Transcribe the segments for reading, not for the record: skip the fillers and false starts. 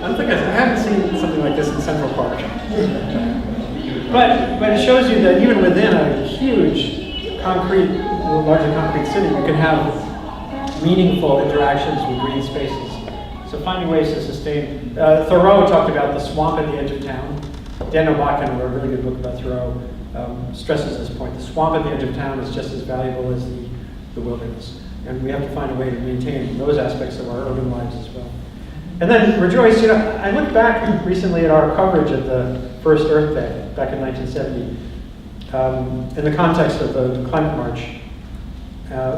I haven't seen something like this in Central Park. But it shows you that even within a huge largely concrete city, you can have meaningful interactions with green spaces. So finding ways to sustain. Thoreau talked about the swamp at the edge of town. Daniel Botkin wrote a really good book about Thoreau, stresses this point. The swamp at the edge of town is just as valuable as the wilderness. And we have to find a way to maintain those aspects of our urban lives as well. And then rejoice, I looked back recently at our coverage of the first Earth Day back in 1970 in the context of the climate march.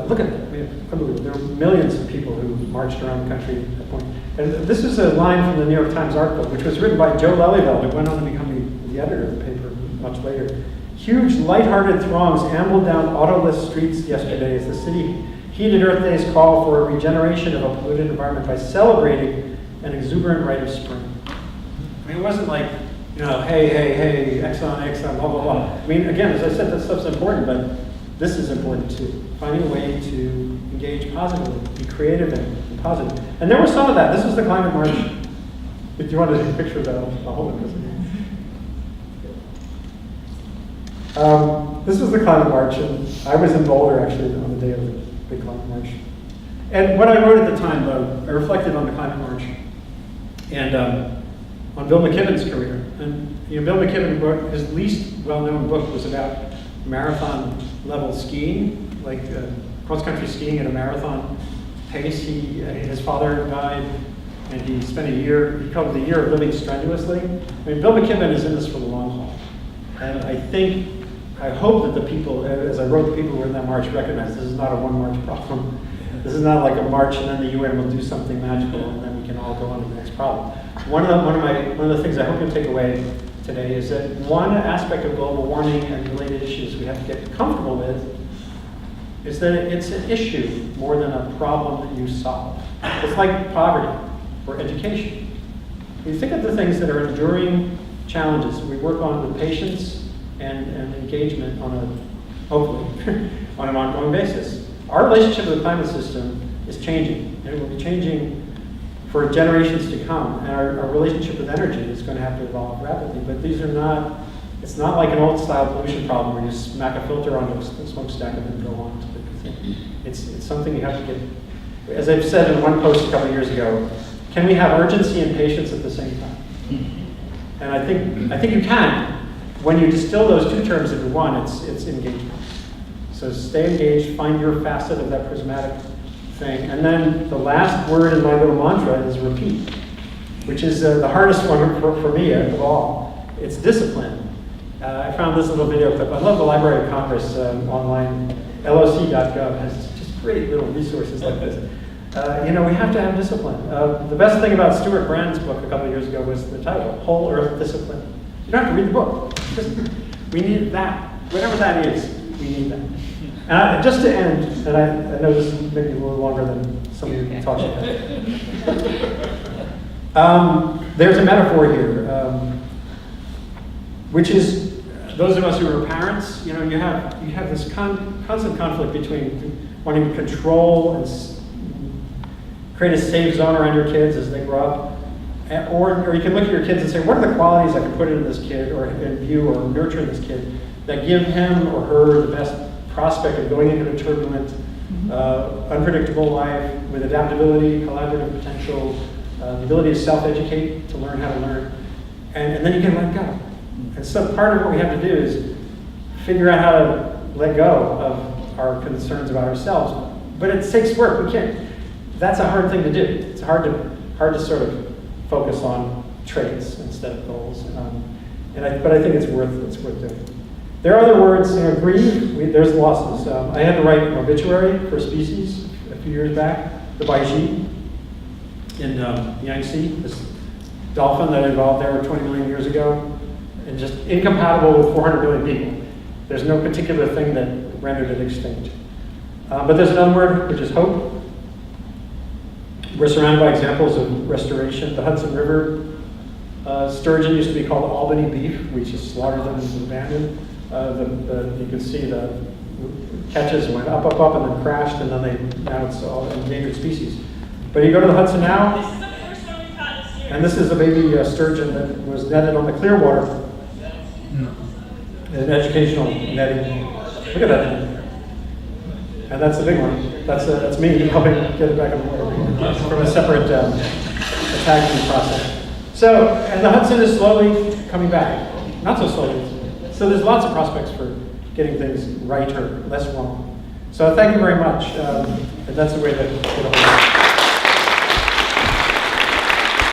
Look at that, there were millions of people who marched around the country at that point. And this is a line from the New York Times article, which was written by Joe Lelyveld, who went on to become the editor of the paper much later. Huge, lighthearted throngs ambled down autoless streets yesterday as the city heeded Earth Day's call for a regeneration of a polluted environment by celebrating an exuberant rite of spring. I mean, it wasn't like, hey, Exxon, blah, blah, blah. I mean, again, as I said, that stuff's important, but this is important too. Finding a way to engage positively, be creative and positive. And there was some of that. This was the climate march. If you want to take a picture of that, I'll hold it. This was the climate march, and I was in Boulder actually on the day of the big climate march. And what I wrote at the time, though, I reflected on the climate march and on Bill McKibben's career. And Bill McKibben wrote his least well-known book was about marathon-level skiing, like cross-country skiing at a marathon pace. His father died, and he spent a year. He called it the year of living strenuously. I mean, Bill McKibben is in this for the long haul, and I hope that the people, as I wrote, the people who were in that march recognize this is not a one-march problem. This is not like a march and then the UN will do something magical and then we can all go on to the next problem. One of the things I hope you'll take away today is that one aspect of global warming and related issues we have to get comfortable with is that it's an issue more than a problem that you solve. It's like poverty or education. You think of the things that are enduring challenges we work on with patience and engagement hopefully, on an ongoing basis. Our relationship with the climate system is changing, and it will be changing for generations to come. And our relationship with energy is going to have to evolve rapidly. But it's not like an old style pollution problem where you smack a filter onto a smokestack and then go on to the thing. It's something you have to get, as I've said in one post a couple of years ago, can we have urgency and patience at the same time? And I think you can. When you distill those two terms into one, it's engagement. So stay engaged, find your facet of that prismatic thing. And then the last word in my little mantra is repeat, which is the hardest one for me of all. It's discipline. I found this little video clip. I love the Library of Congress online. LOC.gov has just great little resources like this. We have to have discipline. The best thing about Stuart Brand's book a couple of years ago was the title, Whole Earth Discipline. You don't have to read the book. We need that. Whatever that is, we need that. And just to end, and I know this is maybe a little longer than some of you talked about. There's a metaphor here, which is those of us who are parents. You have this constant conflict between wanting to control and create a safe zone around your kids as they grow up. Or you can look at your kids and say, what are the qualities I can put into this kid or in you or nurture in this kid that give him or her the best prospect of going into a turbulent, unpredictable life with adaptability, collaborative potential, the ability to self-educate, to learn how to learn, and then you can let go. And so part of what we have to do is figure out how to let go of our concerns about ourselves. But it takes work. We can't. That's a hard thing to do. It's hard to sort of focus on traits instead of goals. But I think it's worth doing. There are other words, grief, there's losses. I had to write an obituary for a species a few years back, the Baiji in the Yangtze, this dolphin that evolved there 20 million years ago, and just incompatible with 400 million people. There's no particular thing that rendered it extinct. But there's another word, which is hope. We're surrounded by examples of restoration. The Hudson River sturgeon used to be called Albany beef. We just slaughtered them and abandoned. You can see the catches went up, and then crashed, and then now it's all endangered species. But you go to the Hudson now, And this is a baby sturgeon that was netted on the Clearwater in educational netting. Look at that. And that's the big one. That's me helping get it back on the water from a separate tagging process. So, and the Hudson is slowly coming back. Not so slowly. So there's lots of prospects for getting things right or less wrong. So thank you very much. And that's the way to get a hold of it.